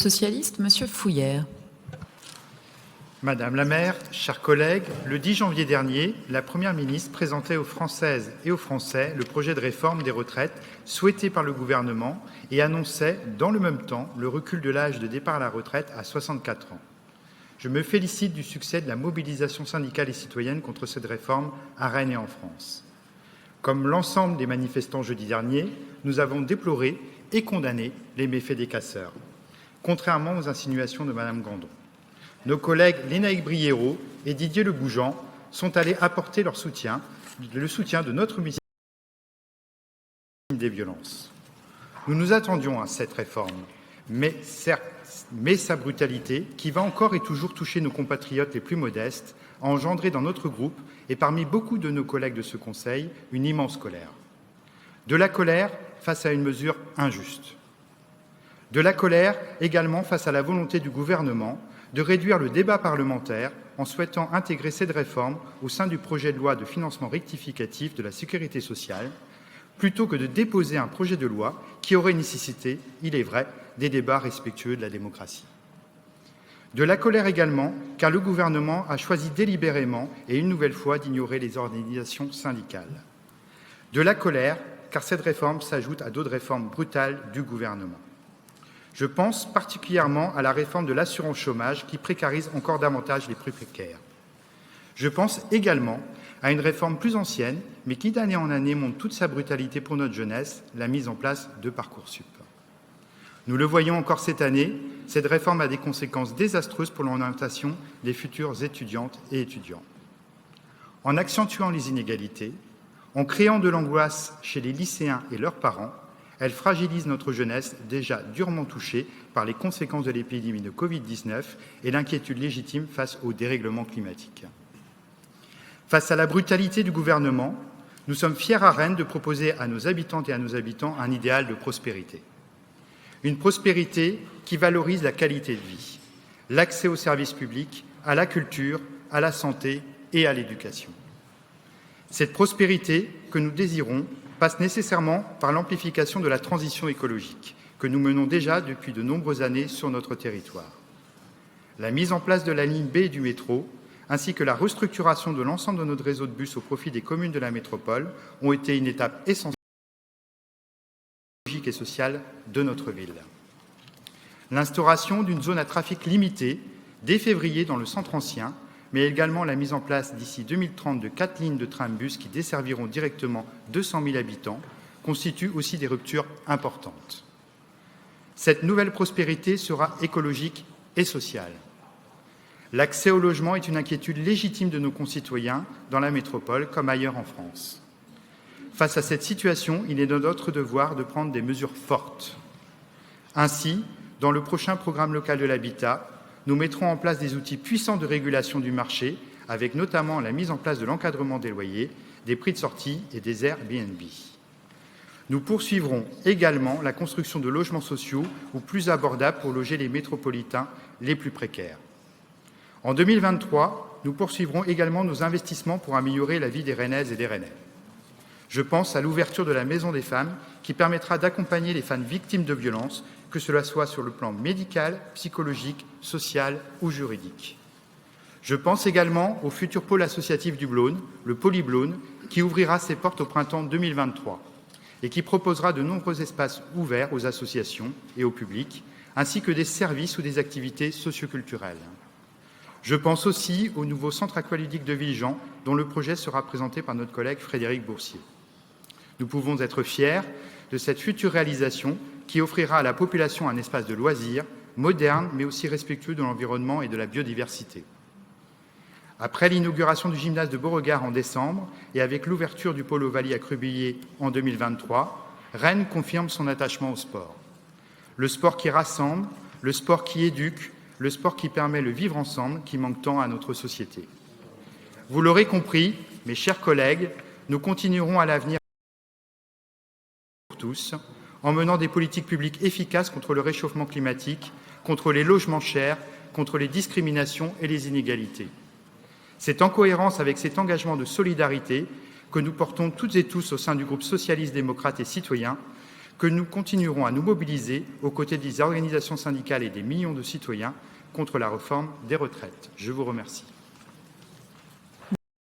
Socialiste, Monsieur Fouillère. Madame la maire, chers collègues, le 10 janvier dernier, la Première ministre présentait aux Françaises et aux Français le projet de réforme des retraites souhaité par le gouvernement et annonçait, dans le même temps, le recul de l'âge de départ à la retraite à 64 ans. Je me félicite du succès de la mobilisation syndicale et citoyenne contre cette réforme à Rennes et en France. Comme l'ensemble des manifestants jeudi dernier, nous avons déploré et condamné les méfaits des casseurs, contrairement aux insinuations de Madame Gandon. Nos collègues Lénaïque Briéraud et Didier Le Gougeant sont allés apporter leur soutien, le soutien de notre ministère des violences. Nous nous attendions à cette réforme, mais sa brutalité, qui va encore et toujours toucher nos compatriotes les plus modestes, a engendré dans notre groupe et parmi beaucoup de nos collègues de ce Conseil une immense colère. De la colère face à une mesure injuste. De la colère également face à la volonté du gouvernement de réduire le débat parlementaire en souhaitant intégrer cette réforme au sein du projet de loi de financement rectificatif de la sécurité sociale, plutôt que de déposer un projet de loi qui aurait nécessité, il est vrai, des débats respectueux de la démocratie. De la colère également, car le gouvernement a choisi délibérément et une nouvelle fois d'ignorer les organisations syndicales. De la colère, car cette réforme s'ajoute à d'autres réformes brutales du gouvernement. Je pense particulièrement à la réforme de l'assurance chômage qui précarise encore davantage les plus précaires. Je pense également à une réforme plus ancienne, mais qui d'année en année montre toute sa brutalité pour notre jeunesse, la mise en place de Parcoursup. Nous le voyons encore cette année, cette réforme a des conséquences désastreuses pour l'orientation des futures étudiantes et étudiants. En accentuant les inégalités, en créant de l'angoisse chez les lycéens et leurs parents, elle fragilise notre jeunesse déjà durement touchée par les conséquences de l'épidémie de Covid-19 et l'inquiétude légitime face au dérèglement climatique. Face à la brutalité du gouvernement, nous sommes fiers à Rennes de proposer à nos habitantes et à nos habitants un idéal de prospérité. Une prospérité qui valorise la qualité de vie, l'accès aux services publics, à la culture, à la santé et à l'éducation. Cette prospérité que nous désirons passe nécessairement par l'amplification de la transition écologique que nous menons déjà depuis de nombreuses années sur notre territoire. La mise en place de la ligne B du métro, ainsi que la restructuration de l'ensemble de notre réseau de bus au profit des communes de la métropole ont été une étape essentielle et sociale de notre ville. L'instauration d'une zone à trafic limité dès février dans le centre ancien, mais également la mise en place d'ici 2030 de 4 lignes de train-bus qui desserviront directement 200 000 habitants, constituent aussi des ruptures importantes. Cette nouvelle prospérité sera écologique et sociale. L'accès au logement est une inquiétude légitime de nos concitoyens dans la métropole comme ailleurs en France. Face à cette situation, il est de notre devoir de prendre des mesures fortes. Ainsi, dans le prochain programme local de l'habitat, nous mettrons en place des outils puissants de régulation du marché, avec notamment la mise en place de l'encadrement des loyers, des prix de sortie et des Airbnb. Nous poursuivrons également la construction de logements sociaux ou plus abordables pour loger les métropolitains les plus précaires. En 2023, nous poursuivrons également nos investissements pour améliorer la vie des Rennaises et des Rennais. Je pense à l'ouverture de la Maison des femmes qui permettra d'accompagner les femmes victimes de violences, que cela soit sur le plan médical, psychologique, social ou juridique. Je pense également au futur pôle associatif du Blône, le Polyblône, qui ouvrira ses portes au printemps 2023 et qui proposera de nombreux espaces ouverts aux associations et au public, ainsi que des services ou des activités socioculturelles. Je pense aussi au nouveau centre aqualudique de Villejean, dont le projet sera présenté par notre collègue Frédéric Boursier. Nous pouvons être fiers de cette future réalisation qui offrira à la population un espace de loisirs moderne, mais aussi respectueux de l'environnement et de la biodiversité. Après l'inauguration du gymnase de Beauregard en décembre et avec l'ouverture du pôle Ovalie à Crubilliers en 2023, Rennes confirme son attachement au sport. Le sport qui rassemble, le sport qui éduque, le sport qui permet le vivre ensemble qui manque tant à notre société. Vous l'aurez compris, mes chers collègues, nous continuerons à l'avenir pour tous, en menant des politiques publiques efficaces contre le réchauffement climatique, contre les logements chers, contre les discriminations et les inégalités. C'est en cohérence avec cet engagement de solidarité que nous portons toutes et tous au sein du groupe socialiste, démocrate et citoyen que nous continuerons à nous mobiliser aux côtés des organisations syndicales et des millions de citoyens contre la réforme des retraites. Je vous remercie.